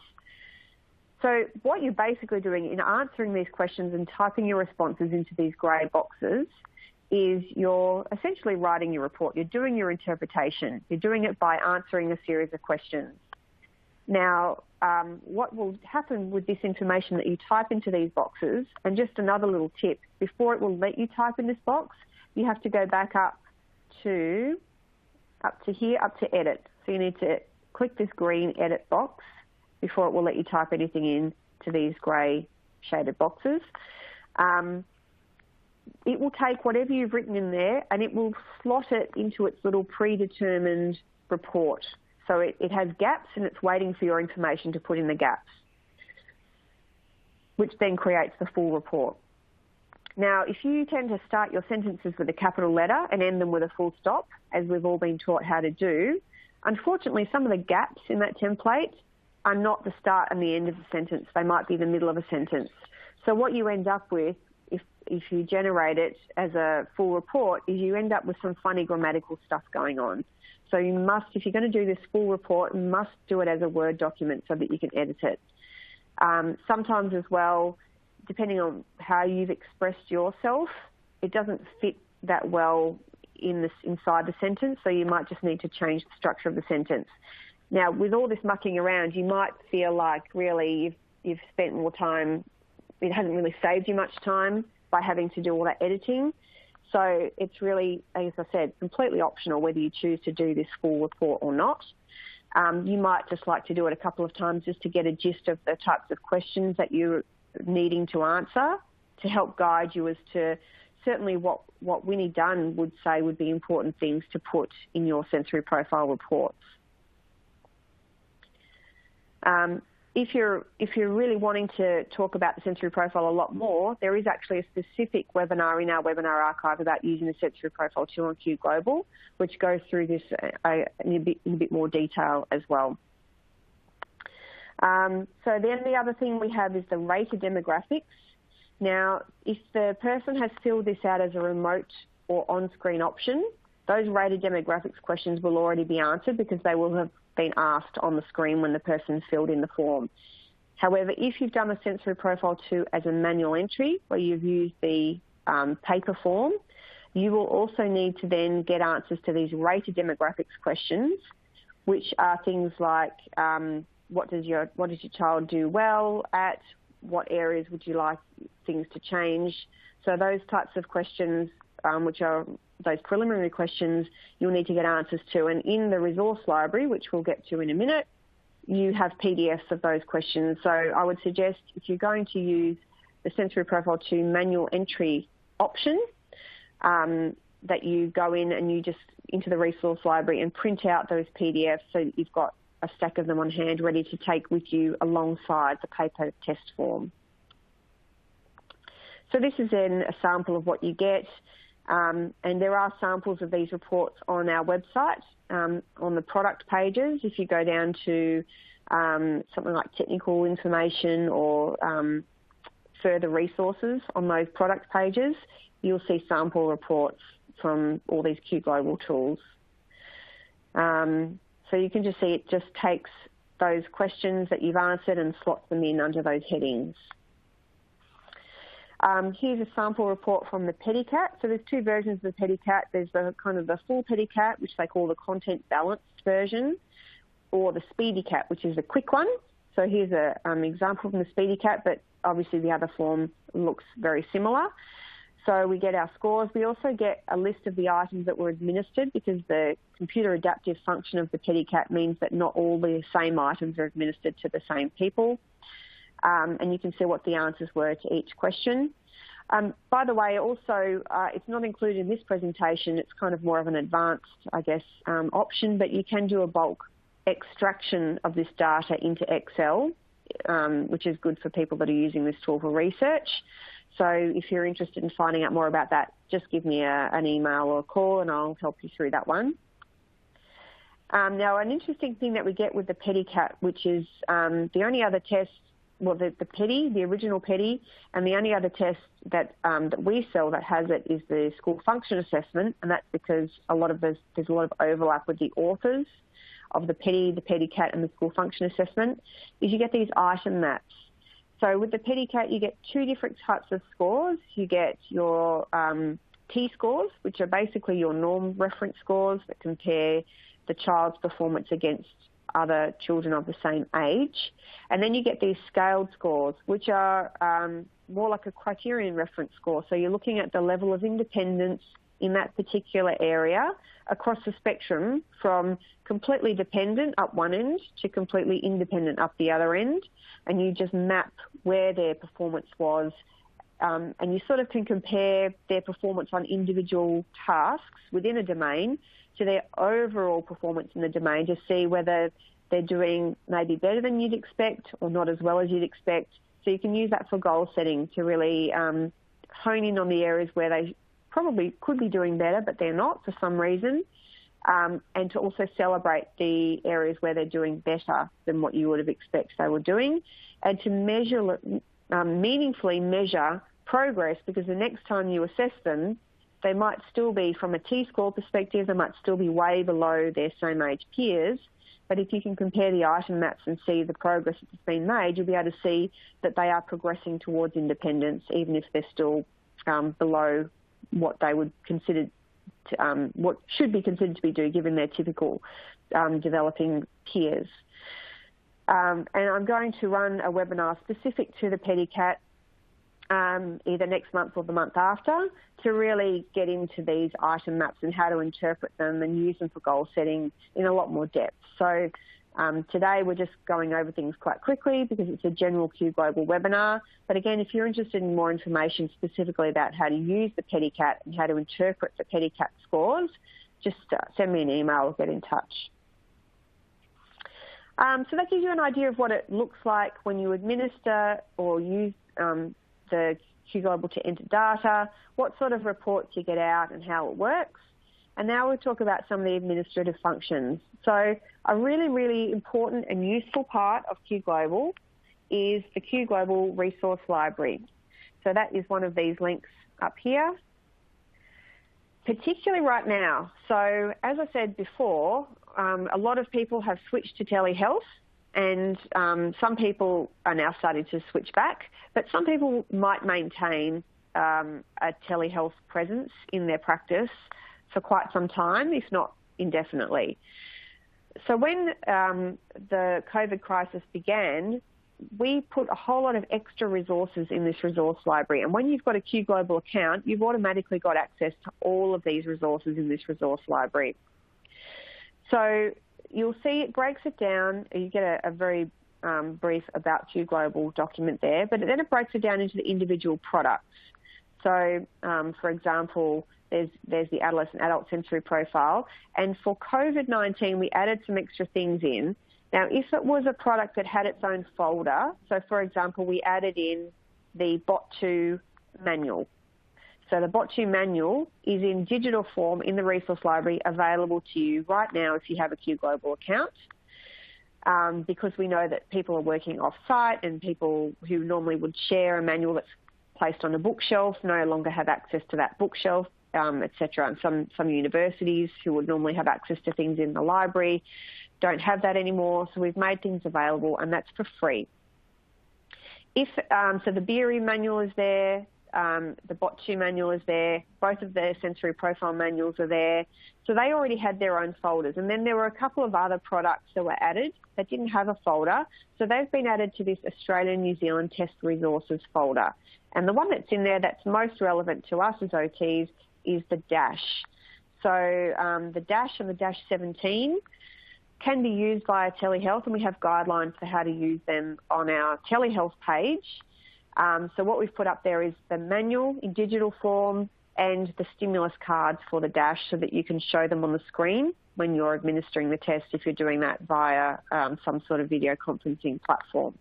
So what you're basically doing in answering these questions and typing your responses into these grey boxes is you're essentially writing your report. You're doing your interpretation. You're doing it by answering a series of questions. Now, what will happen with this information that you type into these boxes, and just another little tip, before it will let you type in this box, you have to go back up to here, up to edit. So you need to click this green edit box before it will let you type anything into these grey shaded boxes. It will take whatever you've written in there and it will slot it into its little predetermined report. So it has gaps and it's waiting for your information to put in the gaps, which then creates the full report. Now, if you tend to start your sentences with a capital letter and end them with a full stop, as we've all been taught how to do, unfortunately, some of the gaps in that template are not the start and the end of the sentence. They might be the middle of a sentence. So what you end up with, if you generate it as a full report, is you end up with some funny grammatical stuff going on. So you must, if you're going to do this full report, you must do it as a Word document so that you can edit it. Sometimes as well, depending on how you've expressed yourself, it doesn't fit that well inside the sentence, so you might just need to change the structure of the sentence. Now, with all this mucking around, you might feel like really you've spent more time, it hasn't really saved you much time by having to do all that editing. So it's really, as I said, completely optional whether you choose to do this full report or not. You might just like to do it a couple of times just to get a gist of the types of questions that you're needing to answer, to help guide you as to certainly what Winnie Dunn would say would be important things to put in your sensory profile reports. If you're really wanting to talk about the sensory profile a lot more, there is actually a specific webinar in our webinar archive about using the sensory profile tool on Q Global, which goes through this in a bit more detail as well. So then the other thing we have is the rated demographics. Now, if the person has filled this out as a remote or on-screen option, those rated demographics questions will already be answered because they will have been asked on the screen when the person filled in the form. However, if you've done the sensory profile 2 as a manual entry, where you've used the paper form, you will also need to then get answers to these rated demographics questions, which are things like what does your child do well at, what areas would you like things to change. So those types of questions, which are those preliminary questions, you'll need to get answers to. And in the resource library, which we'll get to in a minute, you have PDFs of those questions. So I would suggest if you're going to use the Sensory Profile 2 manual entry option, that you go in and you just into the resource library and print out those PDFs so that you've got a stack of them on hand ready to take with you alongside the paper test form. So this is then a sample of what you get. And there are samples of these reports on our website, on the product pages. If you go down to something like technical information or further resources on those product pages, you'll see sample reports from all these Q Global tools. So you can just see it just takes those questions that you've answered and slots them in under those headings. Here's a sample report from the PEDI-CAT. So there's two versions of the PEDI-CAT. There's the kind of the full PEDI-CAT, which they call the content balanced version, or the Speedy CAT, which is the quick one. So here's an example from the Speedy CAT, but obviously the other form looks very similar. So we get our scores. We also get a list of the items that were administered because the computer adaptive function of the PEDI-CAT means that not all the same items are administered to the same people. And you can see what the answers were to each question. By the way, also, it's not included in this presentation. It's kind of more of an advanced, I guess, option, but you can do a bulk extraction of this data into Excel, which is good for people that are using this tool for research. So if you're interested in finding out more about that, just give me an email or a call and I'll help you through that one. Now, an interesting thing that we get with the PEDI-CAT, which is the only other test the PEDI, the original PEDI, and the only other test that we sell that has it is the school function assessment, and that's because there's a lot of overlap with the authors of the PEDI-CAT and the school function assessment, is you get these item maps. So with the PEDI-CAT, you get two different types of scores. You get your T-scores, which are basically your norm reference scores that compare the child's performance against other children of the same age. And then you get these scaled scores, which are more like a criterion reference score. So you're looking at the level of independence in that particular area across the spectrum from completely dependent up one end to completely independent up the other end. And you just map where their performance was. And you sort of can compare their performance on individual tasks within a domain to their overall performance in the domain to see whether they're doing maybe better than you'd expect or not as well as you'd expect. So you can use that for goal setting to really hone in on the areas where they probably could be doing better, but they're not for some reason, and to also celebrate the areas where they're doing better than what you would have expected they were doing, and to measure, meaningfully measure progress, because the next time you assess them, they might still be, from a T-score perspective, they might still be way below their same age peers. But if you can compare the item maps and see the progress that's been made, you'll be able to see that they are progressing towards independence, even if they're still below what they would consider, what should be considered to be doing, given their typical developing peers. And I'm going to run a webinar specific to the PEDI-CAT either next month or the month after, to really get into these item maps and how to interpret them and use them for goal setting in a lot more depth. So today we're just going over things quite quickly because it's a general Q Global webinar. But again, if you're interested in more information specifically about how to use the PEDI-CAT and how to interpret the PEDI-CAT scores, just send me an email or get in touch. So that gives you an idea of what it looks like when you administer or use the Q Global to enter data, what sort of reports you get out and how it works. And now we'll talk about some of the administrative functions. So a really, really important and useful part of Q Global is the Q Global Resource Library. So that is one of these links up here, particularly right now. So as I said before, a lot of people have switched to telehealth, and some people are now starting to switch back, but some people might maintain a telehealth presence in their practice for quite some time, if not indefinitely. So when the COVID crisis began, we put a whole lot of extra resources in this resource library. And when you've got a Q Global account, you've automatically got access to all of these resources in this resource library. So you'll see it breaks it down. You get a very brief About Q Global document there, but then it breaks it down into the individual products. So, for example, there's the Adolescent Adult Sensory Profile, and for COVID-19, we added some extra things in. Now, if it was a product that had its own folder, so for example, we added in the Bot2 manual. So the Bot2 manual is in digital form in the resource library, available to you right now if you have a Q Global account, because we know that people are working off-site and people who normally would share a manual that's placed on a bookshelf no longer have access to that bookshelf, etc. And some universities who would normally have access to things in the library don't have that anymore. So we've made things available, and that's for free. So the BRE manual is there. The Bot2 manual is there. Both of their sensory profile manuals are there. So they already had their own folders. And then there were a couple of other products that were added that didn't have a folder. So they've been added to this Australian New Zealand Test Resources folder. And the one that's in there that's most relevant to us as OTs is the DASH. So the DASH and the DASH 17 can be used via telehealth, and we have guidelines for how to use them on our telehealth page. So what we've put up there is the manual in digital form and the stimulus cards for the DASH, so that you can show them on the screen when you're administering the test, if you're doing that via some sort of video conferencing platform.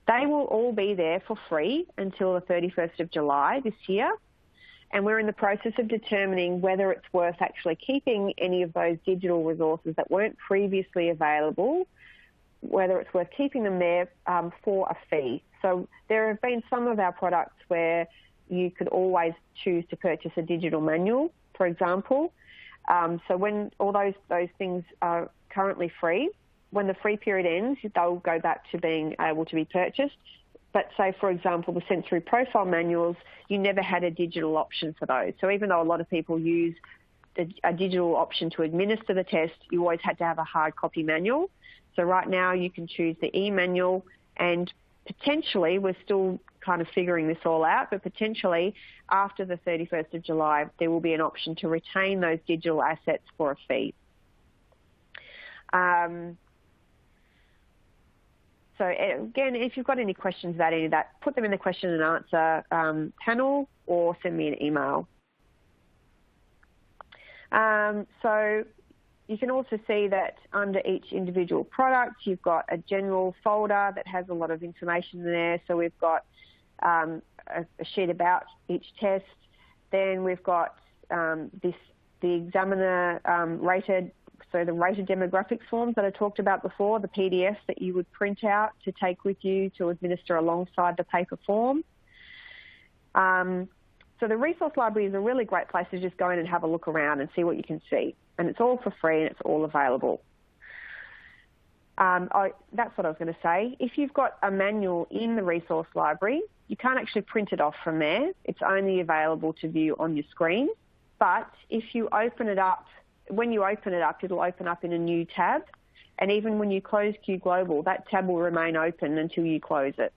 They will all be there for free until the 31st of July this year. And we're in the process of determining whether it's worth actually keeping any of those digital resources that weren't previously available whether it's worth keeping them there for a fee. So there have been some of our products where you could always choose to purchase a digital manual, for example. So when all those things are currently free, when the free period ends, they'll go back to being able to be purchased. But say, for example, the sensory profile manuals, you never had a digital option for those. So even though a lot of people use a digital option to administer the test, you always had to have a hard copy manual. So right now you can choose the e-manual, and potentially, we're still kind of figuring this all out, but potentially after the 31st of July, there will be an option to retain those digital assets for a fee. So again, if you've got any questions about any of that, put them in the question and answer panel or send me an email. So you can also see that under each individual product, you've got a general folder that has a lot of information in there. So we've got a sheet about each test. Then we've got the examiner rated, so the rated demographics forms that I talked about before, the PDFs that you would print out to take with you to administer alongside the paper form. So the resource library is a really great place to just go in and have a look around and see what you can see. And it's all for free and it's all available. That's what I was going to say. If you've got a manual in the resource library, you can't actually print it off from there. It's only available to view on your screen. But if you open it up, when you open it up, it'll open up in a new tab. And even when you close Q Global, that tab will remain open until you close it.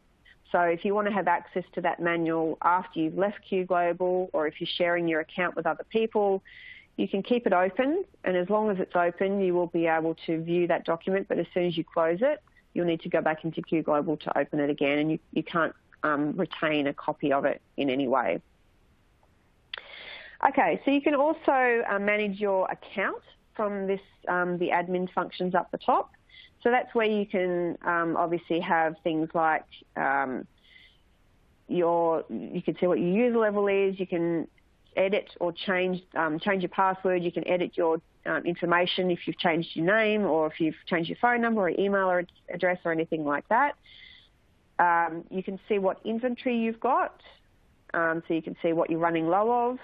So if you want to have access to that manual after you've left Q Global, or if you're sharing your account with other people, you can keep it open, and as long as it's open, you will be able to view that document, but as soon as you close it, you'll need to go back into Q Global to open it again, and you can't retain a copy of it in any way. Okay, so you can also manage your account from this, the admin functions up the top. So that's where you can obviously have things like you can see what your user level is, you can edit or change your password, you can edit your information if you've changed your name or if you've changed your phone number or email or address or anything like that. You can see what inventory you've got, so you can see what you're running low of.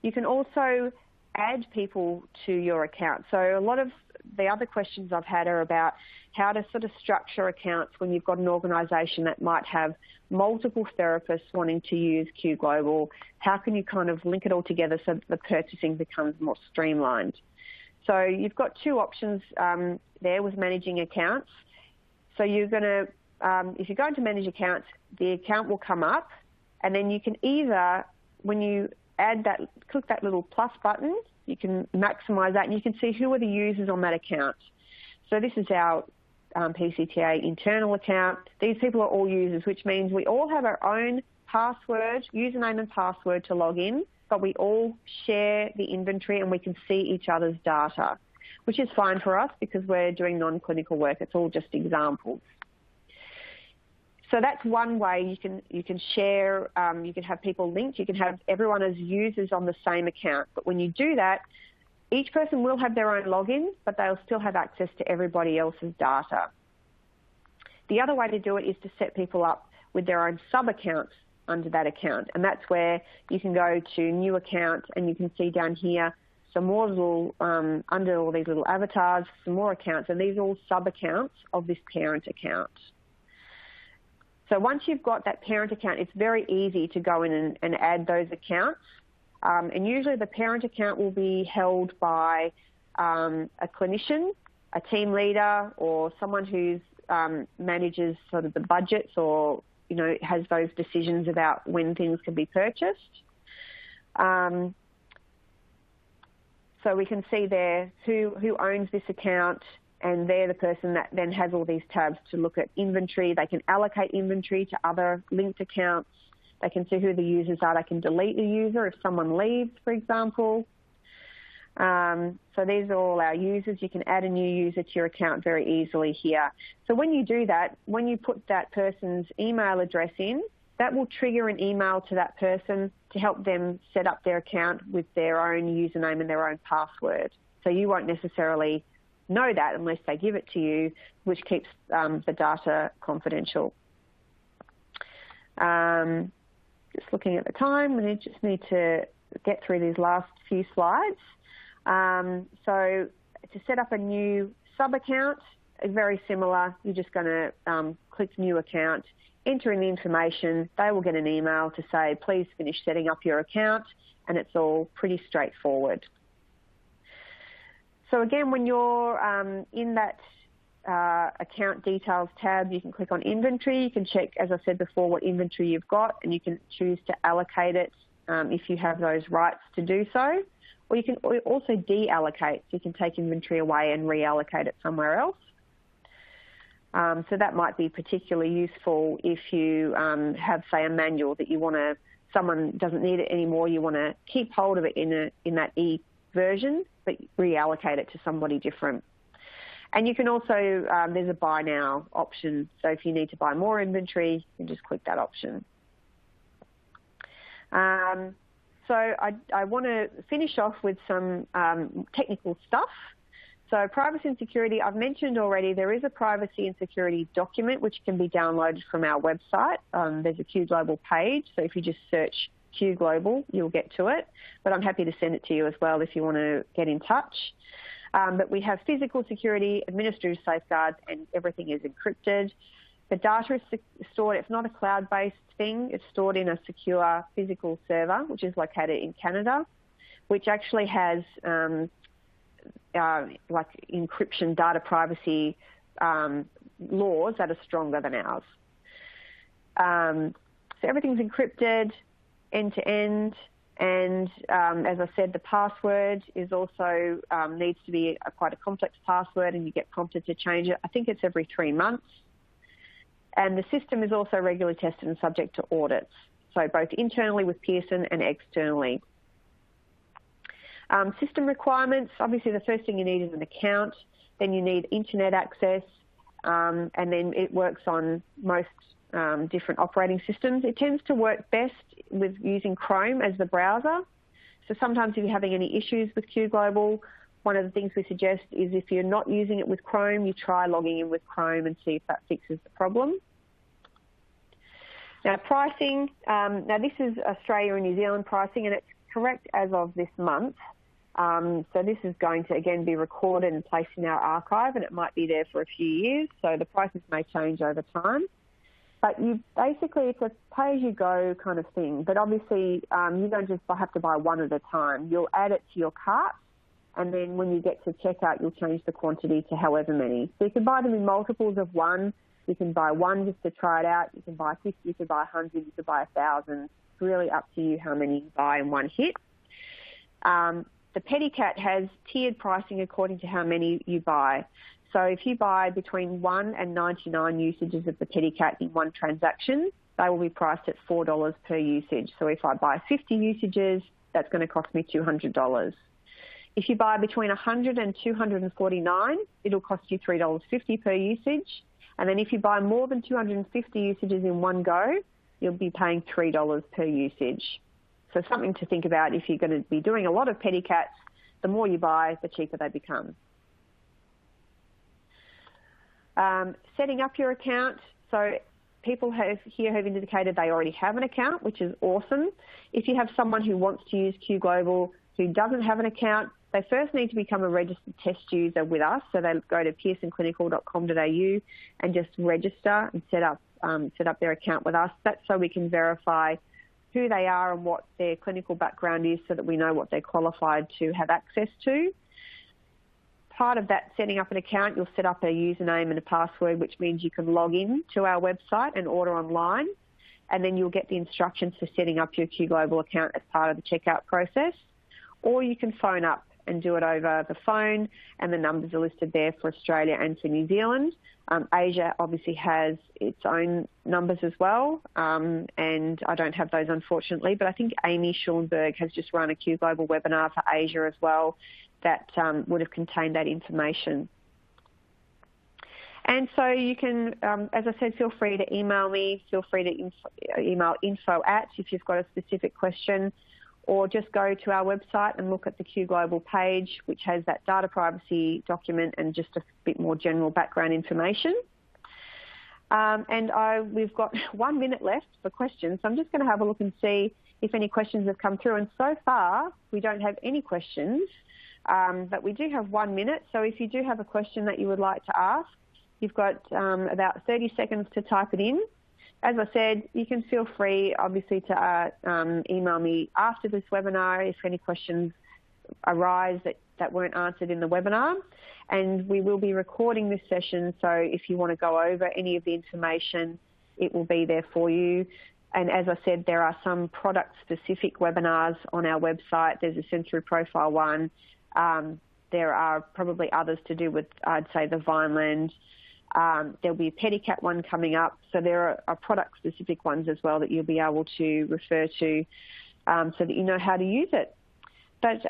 You can also add people to your account. So a lot of the other questions I've had are about how to sort of structure accounts when you've got an organisation that might have multiple therapists wanting to use Q Global. How can you kind of link it all together so that the purchasing becomes more streamlined? So you've got two options there with managing accounts. So you're going to, if you're going to manage accounts, the account will come up, and then you can either, when you add that, click that little plus button, you can maximise that, and you can see who are the users on that account. So this is our PCTA internal account. These people are all users, which means we all have our own password, username and password to log in, but we all share the inventory and we can see each other's data, which is fine for us because we're doing non-clinical work. It's all just examples. So that's one way you can share, you can have people linked, you can have everyone as users on the same account. But when you do that, each person will have their own login, but they'll still have access to everybody else's data. The other way to do it is to set people up with their own sub-accounts under that account. And that's where you can go to new account and you can see down here some more little, under all these little avatars, some more accounts. And these are all sub-accounts of this parent account. So once you've got that parent account, it's very easy to go in and add those accounts. And usually the parent account will be held by a clinician, a team leader, or someone who manages sort of the budgets or, you know, has those decisions about when things can be purchased. So we can see there who owns this account, and they're the person that then has all these tabs to look at inventory. They can allocate inventory to other linked accounts. They can see who the users are. They can delete a user if someone leaves, for example. So these are all our users. You can add a new user to your account very easily here. So when you do that, when you put that person's email address in, that will trigger an email to that person to help them set up their account with their own username and their own password. So you won't necessarily know that unless they give it to you, which keeps the data confidential. Just looking at the time, we just need to get through these last few slides. So to set up a new sub-account, very similar. You're just going to click New Account, enter in the information. They will get an email to say, please finish setting up your account, and it's all pretty straightforward. So again, when you're in that account details tab, you can click on inventory. You can check, as I said before, what inventory you've got, and you can choose to allocate it if you have those rights to do so. Or you can also deallocate. So you can take inventory away and reallocate it somewhere else. So that might be particularly useful if you have, say, a manual that you want to, someone doesn't need it anymore, you want to keep hold of it in that e-version, but reallocate it to somebody different. And you can also, there's a buy now option. So if you need to buy more inventory, you can just click that option. So I want to finish off with some technical stuff. So privacy and security, I've mentioned already, there is a privacy and security document which can be downloaded from our website. There's a Q Global page, so if you just search Q Global, you'll get to it. But I'm happy to send it to you as well if you want to get in touch. But we have physical security, administrative safeguards, and everything is encrypted. The data is stored, it's not a cloud-based thing, it's stored in a secure physical server, which is located in Canada, which actually has like encryption, data privacy laws that are stronger than ours. So everything's encrypted end-to-end, and as I said, the password is also needs to be quite a complex password, and you get prompted to change it. I think it's every 3 months. And the system is also regularly tested and subject to audits, so both internally with Pearson and externally. System requirements, obviously the first thing you need is an account, then you need internet access, and then it works on most different operating systems. It tends to work best with using Chrome as the browser. So sometimes if you're having any issues with Q Global, one of the things we suggest is if you're not using it with Chrome, you try logging in with Chrome and see if that fixes the problem. Now pricing, now this is Australia and New Zealand pricing, and it's correct as of this month. So this is going to, again, be recorded and placed in our archive, and it might be there for a few years, so the prices may change over time. But you basically, it's a pay-as-you-go kind of thing, but obviously you don't just have to buy one at a time. You'll add it to your cart, and then when you get to checkout, you'll change the quantity to however many. So you can buy them in multiples of one. You can buy one just to try it out. You can buy 50, you can buy 100, you can buy 1,000. It's really up to you how many you buy in one hit. The PEDI-CAT has tiered pricing according to how many you buy. So if you buy between 1 and 99 usages of the PEDI-CAT in one transaction, they will be priced at $4 per usage. So if I buy 50 usages, that's going to cost me $200. If you buy between 100 and 249, it'll cost you $3.50 per usage. And then if you buy more than 250 usages in one go, you'll be paying $3 per usage. So something to think about if you're going to be doing a lot of PEDI-CATs, the more you buy, the cheaper they become. Setting up your account. So people here have indicated they already have an account, which is awesome. If you have someone who wants to use Q Global who doesn't have an account, they first need to become a registered test user with us. So they go to pearsonclinical.com.au and just register and set up their account with us. That's so we can verify who they are and what their clinical background is so that we know what they're qualified to have access to. Part of that setting up an account, you'll set up a username and a password, which means you can log in to our website and order online, and then you'll get the instructions for setting up your Q Global account as part of the checkout process. Or you can phone up and do it over the phone, and the numbers are listed there for Australia and for New Zealand. Asia obviously has its own numbers as well, and I don't have those unfortunately, but I think Amy Schoenberg has just run a Q Global webinar for Asia as well that would have contained that information. And so you can, as I said, feel free to email me, feel free to email info@ if you've got a specific question, or just go to our website and look at the Q Global page, which has that data privacy document and just a bit more general background information. We've got 1 minute left for questions, so I'm just going to have a look and see if any questions have come through. And so far, we don't have any questions, but we do have 1 minute. So if you do have a question that you would like to ask, you've got about 30 seconds to type it in. As I said, you can feel free, obviously, to email me after this webinar if any questions arise that weren't answered in the webinar. And we will be recording this session, so if you want to go over any of the information, it will be there for you. And as I said, there are some product-specific webinars on our website. There's a sensory profile one. There are probably others to do with, I'd say, the Vineland. There'll be a PEDI-CAT one coming up. So there are product-specific ones as well that you'll be able to refer to so that you know how to use it. But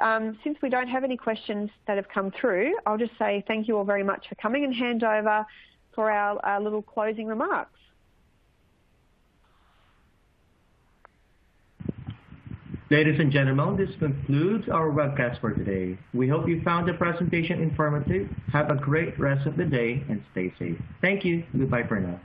since we don't have any questions that have come through, I'll just say thank you all very much for coming and hand over for our little closing remarks. Ladies and gentlemen, this concludes our webcast for today. We hope you found the presentation informative. Have a great rest of the day and stay safe. Thank you. Goodbye for now.